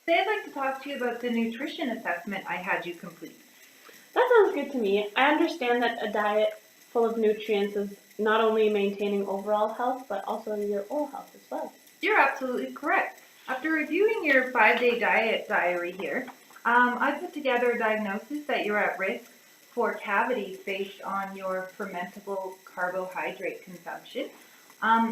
Today I'd like to talk to you about the nutrition assessment I had you complete. That sounds good to me. I understand that a diet full of nutrients is not only maintaining overall health, but also your oral health as well. You're absolutely correct. After reviewing your 5-day diet diary here, I put together a diagnosis that you're at risk for cavities based on your fermentable carbohydrate consumption.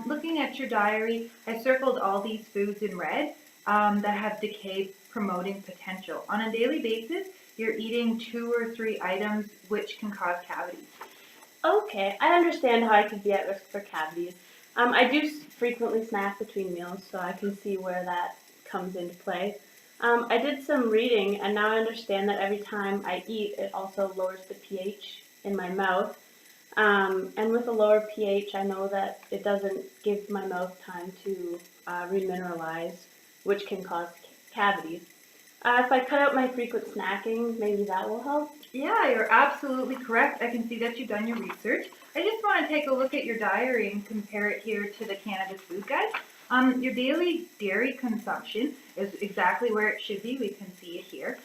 Looking at your diary, I circled all these foods in red that have decay promoting potential. On a daily basis, you're eating 2 or 3 items which can cause cavities. Okay, I understand how I could be at risk for cavities. I do frequently snack between meals, so I can see where that comes into play. I did some reading, and now I understand that every time I eat, it also lowers the pH in my mouth. And with a lower pH, I know that it doesn't give my mouth time to remineralize, which can cause cavities. If I cut out my frequent snacking, maybe that will help. Yeah, you're absolutely correct. I can see that you've done your research. I just want to take a look at your diary and compare it here to the Cannabis Food Guide. Your daily dairy consumption is exactly where it should be. We can see it here,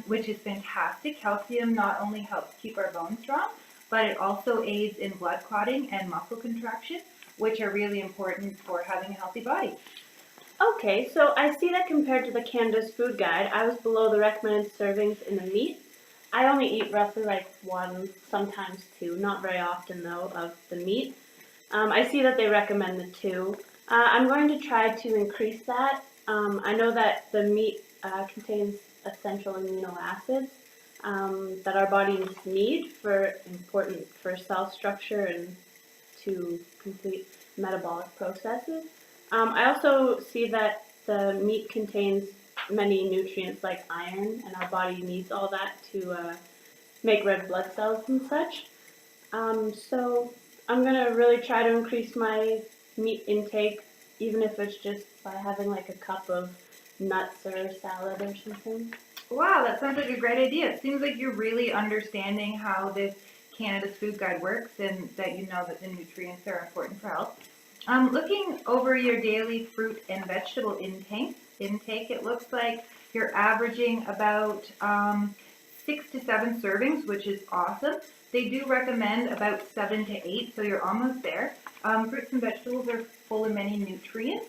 which is fantastic. Calcium not only helps keep our bones strong, but it also aids in blood clotting and muscle contraction, which are really important for having a healthy body. Okay, so I see that compared to the Canada's Food Guide, I was below the recommended servings in the meat. I only eat roughly like 1, sometimes 2, not very often though, of the meat. I see that they recommend the 2. I'm going to try to increase that. I know that the meat contains essential amino acids that our bodies need for important for cell structure and to complete metabolic processes. I also see that the meat contains many nutrients like iron, and our body needs all that to make red blood cells and such. So I'm going to really try to increase my meat intake, even if it's just by having like a cup of nuts or salad or something. Wow, that sounds like a great idea. It seems like you're really understanding how this Canada's Food Guide works and that you know that the nutrients are important for health. Looking over your daily fruit and vegetable intake, it looks like you're averaging about 6 to 7 servings, which is awesome. They do recommend about 7 to 8, so you're almost there. Fruits and vegetables are full of many nutrients,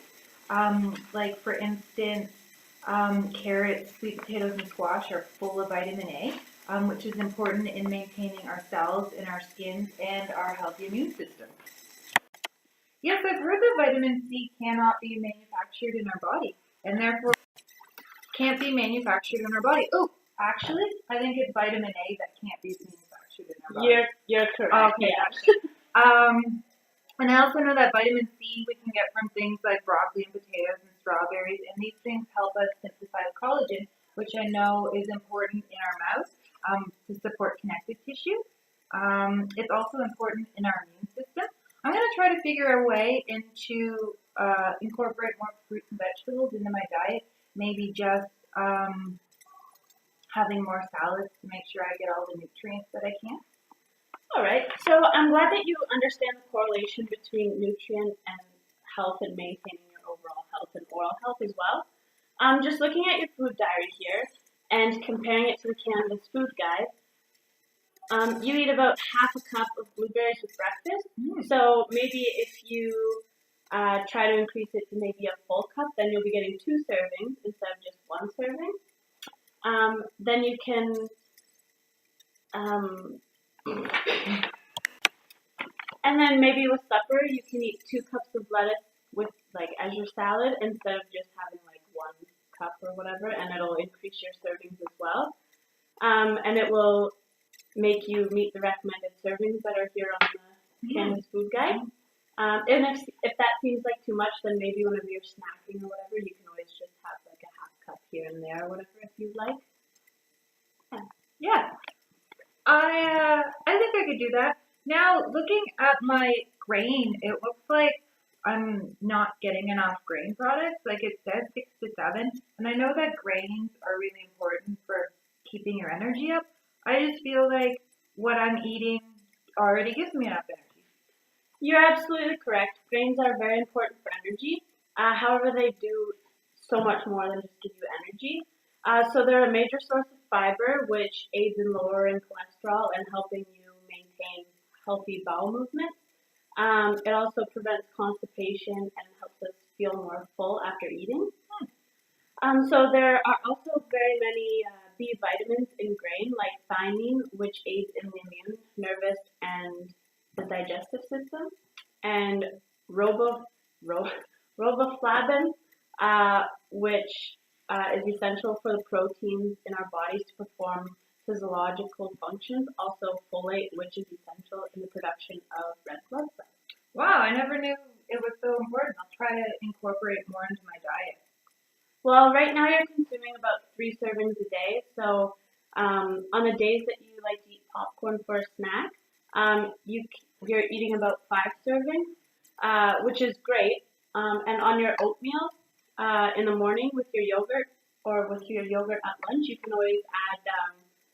like for instance, carrots, sweet potatoes, and squash are full of vitamin A, which is important in maintaining our cells in our skins and our healthy immune system. Yes, I've heard that vitamin C cannot be manufactured in our body, and therefore can't be manufactured in our body. Oh, actually, I think it's vitamin A that can't be manufactured in our body. You're correct. Okay, Yeah. and I also know that vitamin C we can get from things like broccoli and potatoes and strawberries, and these things help us synthesize collagen, which I know is important in our mouth to support connective tissue. It's also important in our immune system. I'm going to try to figure a way into incorporate more fruits and vegetables into my diet. Maybe just having more salads to make sure I get all the nutrients that I can. All right. So I'm glad that you understand the correlation between nutrient and health and maintaining your overall health and oral health as well. Just looking at your food diary here and comparing it to the Canada's Food Guide, you eat about half a cup of blueberries with breakfast. So maybe if you try to increase it to maybe a full cup, then you'll be getting 2 servings instead of just 1 serving. Then you can and then maybe with supper, you can eat 2 cups of lettuce with like as your salad instead of just having like 1 cup or whatever, and it'll increase your servings as well. And it will make you meet the recommended servings that are here on the Canada's Food Guide. And if that seems like too much, then maybe whenever you're snacking or whatever, you can always just have like a half cup here and there or whatever if you'd like. Yeah. I think I could do that. Now, looking at my grain, it looks like I'm not getting enough grain products. Like it says 6 to 7, and I know that grains are really important for keeping your energy up. I just feel like what I'm eating already gives me enough energy. You're absolutely correct. Grains are very important for energy. However, they do so much more than just give you energy. So they're a major source of fiber, which aids in lowering cholesterol and helping you maintain healthy bowel movement. It also prevents constipation and helps us feel more full after eating. So there are also very many B vitamins in grain, like thiamine, which aids in the immune, nervous, and the digestive system, and robo, ro, riboflavin, which is essential for the proteins in our bodies to perform physiological functions. Also, folate, which is essential in the production of red blood cells. Wow, I never knew it was so important. I'll try to incorporate more into my diet. Well, right now you're consuming about 3 servings a day. So on the days that you like to eat popcorn for a snack, you're eating about 5 servings, which is great. And on your oatmeal in the morning with your yogurt or with your yogurt at lunch, you can always add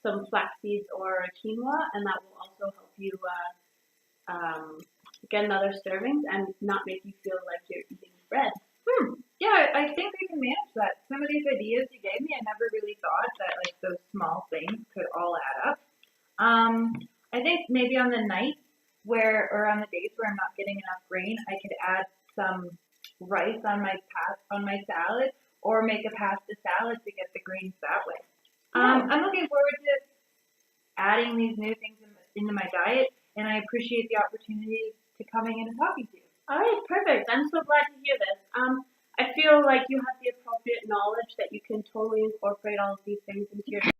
some flax seeds or quinoa, and that will also help you get another servings and not make you feel like you're eating bread. Yeah, I think I can manage that. Some of these ideas you gave me, I never really thought that like those small things could all add up. I think maybe on the night or on the days where I'm not getting enough grain, I could add some rice on my salad, or make a pasta salad to get the greens that way. I'm looking forward to adding these new things into my diet, and I appreciate the opportunity to coming in and talking to you. All right, perfect. I'm so glad to hear this. I feel like you have the appropriate knowledge that you can totally incorporate all of these things into your